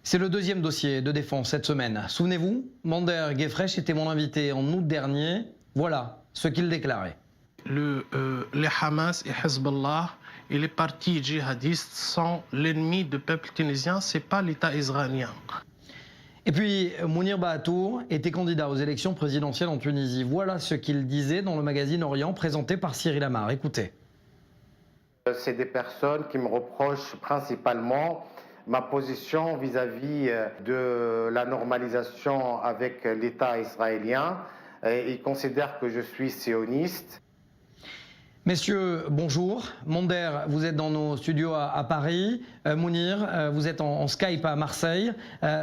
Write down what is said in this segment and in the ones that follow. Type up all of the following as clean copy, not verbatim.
C'est le deuxième dossier de défense cette semaine. Souvenez-vous, Mander Guefresh était mon invité en août dernier. Voilà ce qu'il déclarait. Les Hamas et Hezbollah et les partis djihadistes sont l'ennemi du peuple tunisien, ce n'est pas l'État israélien. Et puis, Mounir Baatour était candidat aux élections présidentielles en Tunisie. Voilà ce qu'il disait dans le magazine Orient présenté par Cyril Amar. Écoutez. C'est des personnes qui me reprochent principalement ma position vis-à-vis de la normalisation avec l'État israélien. Ils considèrent que je suis sioniste. Messieurs, bonjour. Mander, vous êtes dans nos studios à Paris. Mounir, vous êtes en Skype à Marseille.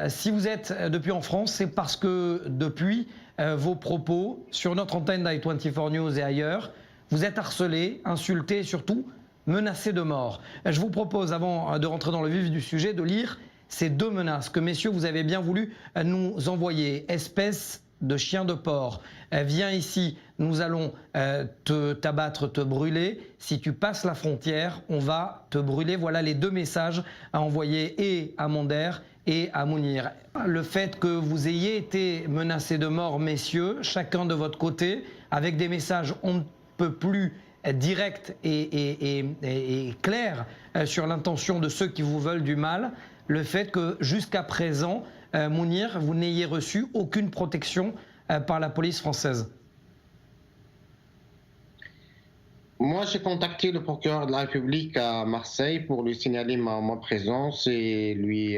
Si vous êtes depuis en France, c'est parce que depuis vos propos sur notre antenne d'i24 News et ailleurs, vous êtes harcelé, insulté et surtout menacé de mort. Je vous propose, avant de rentrer dans le vif du sujet, de lire ces deux menaces que, messieurs, vous avez bien voulu nous envoyer. Espèce de chien de porc, viens ici, nous allons t'abattre, te brûler. Si tu passes la frontière, on va te brûler. Voilà les deux messages à envoyer et à Mander et à Mounir. Le fait que vous ayez été menacés de mort, messieurs, chacun de votre côté, avec des messages on ne peut plus directs et clairs sur l'intention de ceux qui vous veulent du mal, le fait que jusqu'à présent, Mounir, vous n'ayez reçu aucune protection par la police française. Moi, j'ai contacté le procureur de la République à Marseille pour lui signaler ma présence et lui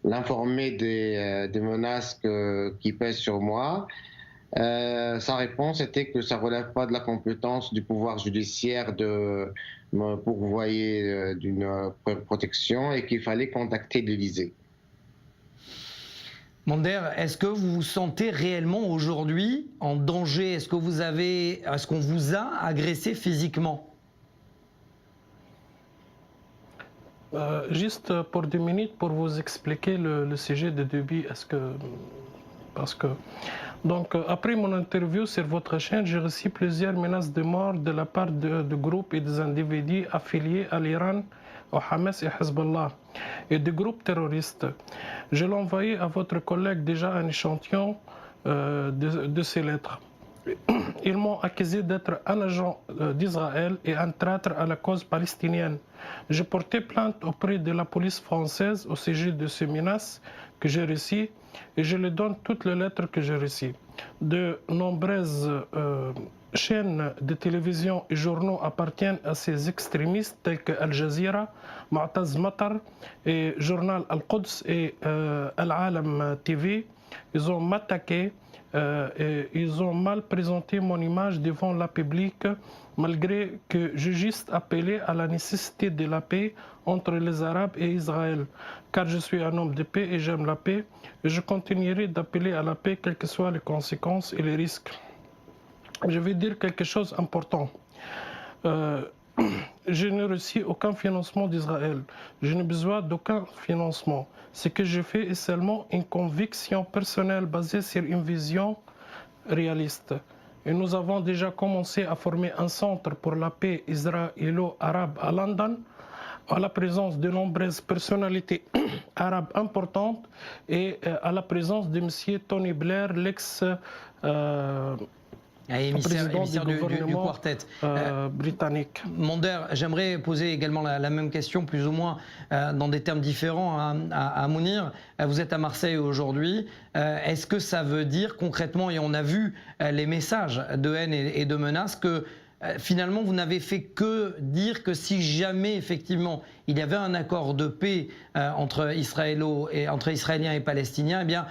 l'informer des menaces qui pèsent sur moi. Sa réponse était que ça ne relève pas de la compétence du pouvoir judiciaire de me pourvoyer d'une protection et qu'il fallait contacter l'Élysée. Mander, est-ce que vous vous sentez réellement aujourd'hui en danger? Est-ce qu'on vous a agressé physiquement? Juste pour 2 minutes pour vous expliquer le sujet de début. Donc, après mon interview sur votre chaîne, j'ai reçu plusieurs menaces de mort de la part de groupes et des individus affiliés à l'Iran, au Hamas et Hezbollah, et de groupes terroristes. Je l'ai envoyé à votre collègue déjà un échantillon de ces lettres. Ils m'ont accusé d'être un agent d'Israël et un traître à la cause palestinienne. J'ai porté plainte auprès de la police française au sujet de ces menaces que j'ai reçues et je leur donne toutes les lettres que j'ai reçues. De nombreuses chaînes de télévision et journaux appartiennent à ces extrémistes tels que Al Jazeera, Mu'taz Matar et Journal Al-Quds et Al-Alam TV. Ils ont m'attaqué. Et ils ont mal présenté mon image devant la public, malgré que j'ai juste appelé à la nécessité de la paix entre les Arabes et Israël, car je suis un homme de paix et j'aime la paix, et je continuerai d'appeler à la paix, quelles que soient les conséquences et les risques. Je vais dire quelque chose d'important. Je n'ai reçu aucun financement d'Israël. Je n'ai besoin d'aucun financement. Ce que je fais est seulement une conviction personnelle basée sur une vision réaliste. Et nous avons déjà commencé à former un centre pour la paix israélo-arabe à London, à la présence de nombreuses personnalités arabes importantes et à la présence de M. Tony Blair, l'ex émissaire du quartet britannique. Mander, j'aimerais poser également la même question, plus ou moins dans des termes différents à Mounir. Vous êtes à Marseille aujourd'hui. Est-ce que ça veut dire concrètement, et on a vu les messages de haine et de menaces, que finalement vous n'avez fait que dire que si jamais effectivement il y avait un accord de paix entre Israéliens et Palestiniens, eh bien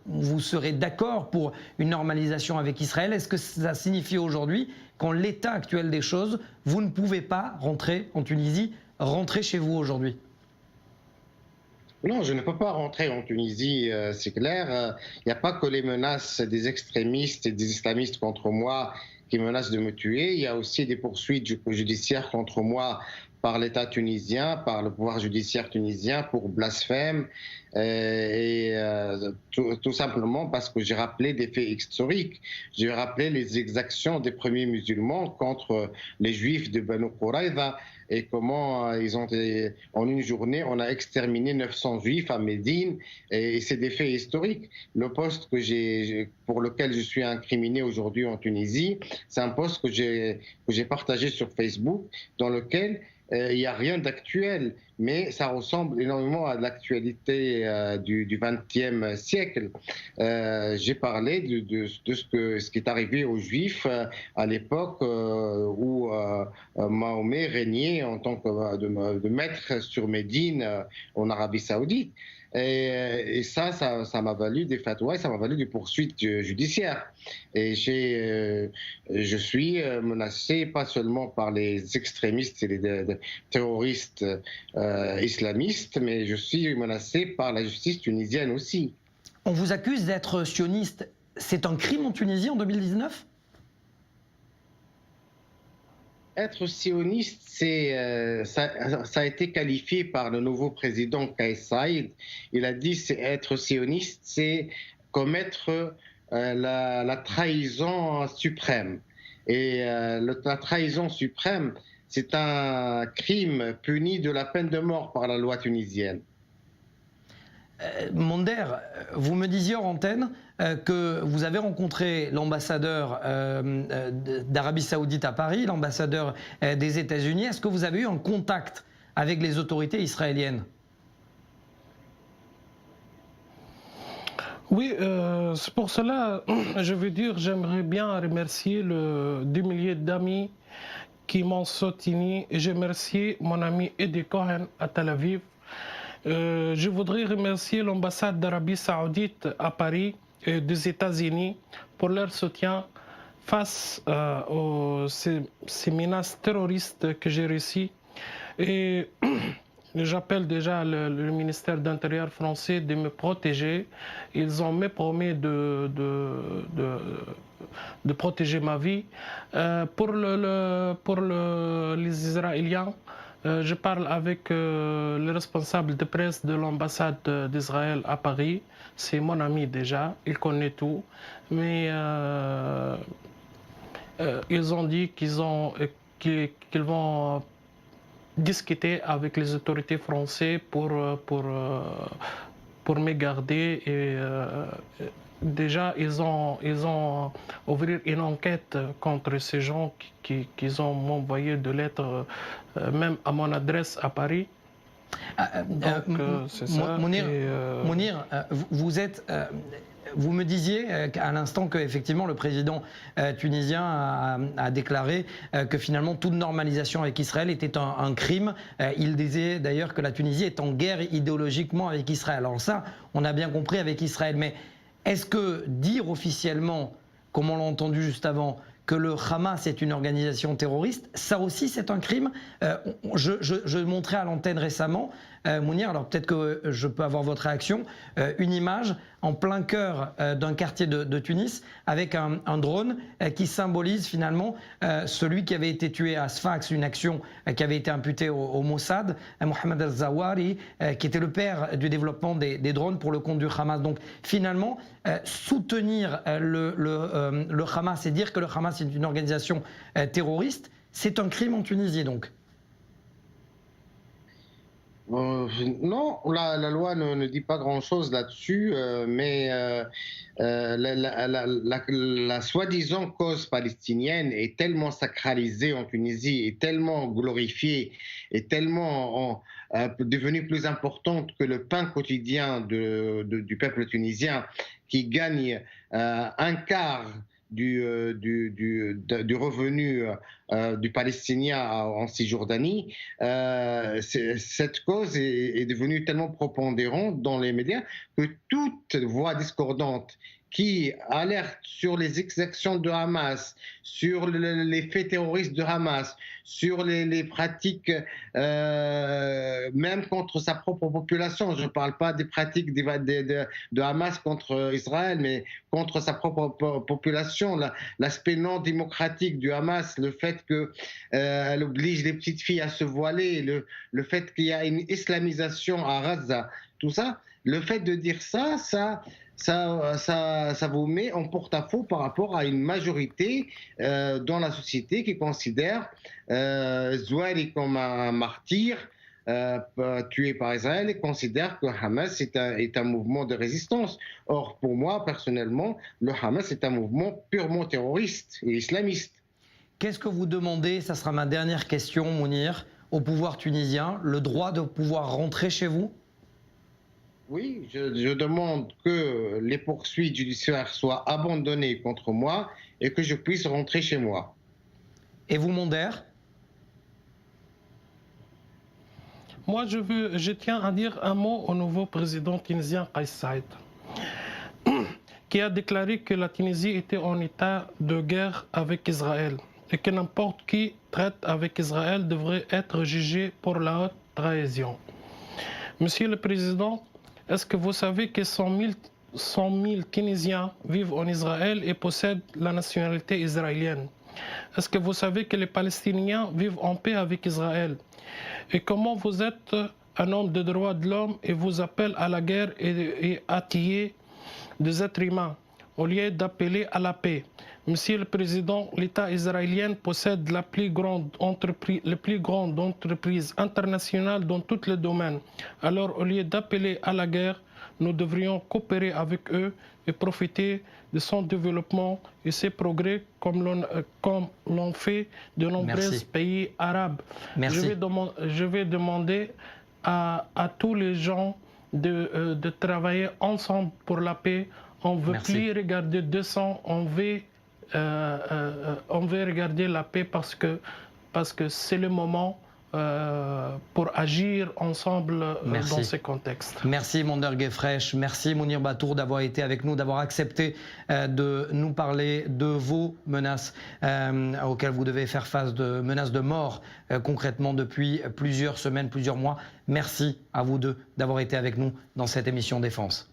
vous serez d'accord pour une normalisation avec Israël? Est-ce que ça signifie aujourd'hui qu'en l'état actuel des choses, vous ne pouvez pas rentrer en Tunisie, rentrer chez vous aujourd'hui? Non, je ne peux pas rentrer en Tunisie, c'est clair. Il n'y a pas que les menaces des extrémistes et des islamistes contre moi qui menacent de me tuer. Il y a aussi des poursuites judiciaires contre moi par l'État tunisien, par le pouvoir judiciaire tunisien pour blasphème tout simplement parce que j'ai rappelé des faits historiques. J'ai rappelé les exactions des premiers musulmans contre les juifs de Banu Quraïza et comment en une journée, on a exterminé 900 juifs à Médine, et c'est des faits historiques. Le poste pour lequel je suis incriminé aujourd'hui en Tunisie, c'est un poste que j'ai partagé sur Facebook, dans lequel il n'y a rien d'actuel, mais ça ressemble énormément à l'actualité du XXe siècle. J'ai parlé de ce qui est arrivé aux Juifs à l'époque où Mahomet régnait en tant que de maître sur Médine en Arabie Saoudite. Et ça m'a valu des fatwas, ça m'a valu des poursuites judiciaires. Et je suis menacé pas seulement par les extrémistes et les terroristes islamistes, mais je suis menacé par la justice tunisienne aussi. On vous accuse d'être sioniste. C'est un crime en Tunisie en 2019 ? Être sioniste, ça a été qualifié par le nouveau président Kais Saïed. Il a dit être sioniste, c'est commettre la trahison suprême. Et la trahison suprême, c'est un crime puni de la peine de mort par la loi tunisienne. Monder, vous me disiez hors antenne que vous avez rencontré l'ambassadeur d'Arabie Saoudite à Paris, l'ambassadeur des États-Unis. Est-ce que vous avez eu un contact avec les autorités israéliennes ? Oui, c'est pour cela, je veux dire, j'aimerais bien remercier des milliers d'amis qui m'ont soutenu. Et je remercie mon ami Eddie Cohen à Tel Aviv. Je voudrais remercier l'ambassade d'Arabie Saoudite à Paris et des États-Unis pour leur soutien face ces menaces terroristes que j'ai reçues. Et j'appelle déjà le ministère de l'Intérieur français de me protéger. Ils ont me promis de protéger ma vie. Pour les Israéliens, je parle avec le responsable de presse de l'ambassade d'Israël à Paris. C'est mon ami déjà, il connaît tout. Mais ils ont dit qu'ils vont discuter avec les autorités françaises pour me garder. Et déjà, ils ont ouvert une enquête contre ces gens qui ont m'envoyé de lettres, même à mon adresse à Paris. Donc, c'est ça. Mounir, vous me disiez à l'instant qu'effectivement le président tunisien a déclaré que finalement toute normalisation avec Israël était un crime. Il disait d'ailleurs que la Tunisie est en guerre idéologiquement avec Israël. Alors ça, on a bien compris avec Israël, mais est-ce que dire officiellement, comme on l'a entendu juste avant, que le Hamas est une organisation terroriste, ça aussi c'est un crime. Je montrais à l'antenne récemment, Mounir, alors peut-être que je peux avoir votre réaction, une image en plein cœur d'un quartier de Tunis avec un drone qui symbolise finalement celui qui avait été tué à Sfax, une action qui avait été imputée au Mossad, Mohamed al-Zawahiri, qui était le père du développement des drones pour le compte du Hamas. Donc finalement, soutenir le Hamas et dire que le Hamas est une organisation terroriste, c'est un crime en Tunisie donc. Non, la loi ne dit pas grand-chose là-dessus, mais la soi-disant cause palestinienne est tellement sacralisée en Tunisie, est tellement glorifiée, est tellement devenue plus importante que le pain quotidien du peuple tunisien qui gagne un quart du revenu du Palestinien en Cisjordanie, cette cause est devenue tellement prépondérante dans les médias que toute voix discordante qui alerte sur les exactions de Hamas, sur les faits terroristes de Hamas, sur les pratiques même contre sa propre population. Je ne parle pas des pratiques de Hamas contre Israël, mais contre sa propre population. L'aspect non démocratique du Hamas, le fait qu'elle oblige les petites filles à se voiler, le fait qu'il y a une islamisation à Gaza, tout ça, le fait de dire ça ça vous met en porte-à-faux par rapport à une majorité dans la société qui considère Zouaili comme un martyr tué par Israël et considère que Hamas est un mouvement de résistance. Or, pour moi, personnellement, le Hamas est un mouvement purement terroriste et islamiste. Qu'est-ce que vous demandez, ça sera ma dernière question, Mounir, au pouvoir tunisien, le droit de pouvoir rentrer chez vous? Oui, je demande que les poursuites judiciaires soient abandonnées contre moi et que je puisse rentrer chez moi. Et vous, Monder? Moi, je tiens à dire un mot au nouveau président tunisien Kais Saïed, qui a déclaré que la Tunisie était en état de guerre avec Israël et que n'importe qui traite avec Israël devrait être jugé pour la haute trahison. Monsieur le Président, est-ce que vous savez que 100 000 Tunisiens vivent en Israël et possèdent la nationalité israélienne? Est-ce que vous savez que les Palestiniens vivent en paix avec Israël? Et comment vous êtes un homme de droits de l'homme et vous appelez à la guerre et à tuer des êtres humains au lieu d'appeler à la paix? Monsieur le Président, l'État israélien possède la plus grande entreprise internationale dans tous les domaines. Alors, au lieu d'appeler à la guerre, nous devrions coopérer avec eux et profiter de son développement et ses progrès comme l'ont fait de nombreux pays arabes. Merci. Je vais demander à tous les gens de travailler ensemble pour la paix. On ne veut plus regarder 200, on veut regarder la paix parce que c'est le moment pour agir ensemble dans ces contextes. Merci Monder Guefresh, merci Mounir Batour d'avoir été avec nous, d'avoir accepté de nous parler de vos menaces auxquelles vous devez faire face, de menaces de mort concrètement depuis plusieurs semaines, plusieurs mois. Merci à vous deux d'avoir été avec nous dans cette émission Défense.